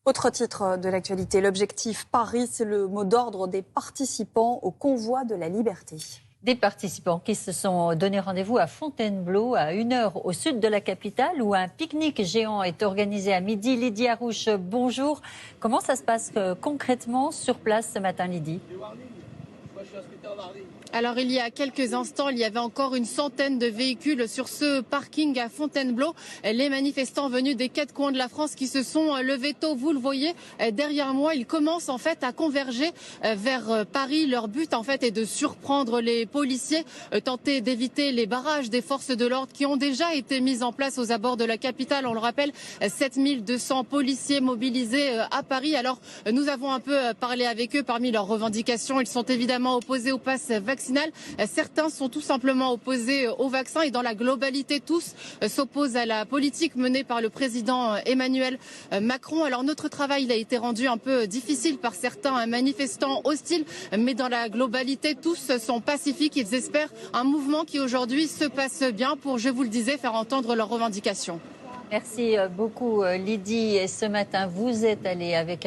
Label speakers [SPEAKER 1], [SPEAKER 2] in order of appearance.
[SPEAKER 1] Autre titre de l'actualité, l'objectif Paris, c'est le mot d'ordre des participants au convoi de la liberté.
[SPEAKER 2] Des participants qui se sont donné rendez-vous à Fontainebleau, à 1 heure au sud de la capitale, où un pique-nique géant est organisé à midi. Lydie Arouche, bonjour. Comment ça se passe concrètement sur place ce matin, Lydie ?
[SPEAKER 3] Alors il y a quelques instants, il y avait encore une centaine de véhicules sur ce parking à Fontainebleau. Les manifestants venus des quatre coins de la France qui se sont levés tôt, vous le voyez derrière moi, ils commencent en fait à converger vers Paris. Leur but en fait est de surprendre les policiers, tenter d'éviter les barrages des forces de l'ordre qui ont déjà été mis en place aux abords de la capitale. On le rappelle, 7200 policiers mobilisés à Paris. Alors nous avons un peu parlé avec eux. Parmi leurs revendications, ils sont évidemment opposés au pass vaccinal. Certains sont tout simplement opposés au vaccin et dans la globalité, tous s'opposent à la politique menée par le président Emmanuel Macron. Alors notre travail a été rendu un peu difficile par certains manifestants hostiles, mais dans la globalité, tous sont pacifiques. Ils espèrent un mouvement qui aujourd'hui se passe bien pour, je vous le disais, faire entendre leurs revendications.
[SPEAKER 2] Merci beaucoup Lydie. Et ce matin, vous êtes allée avec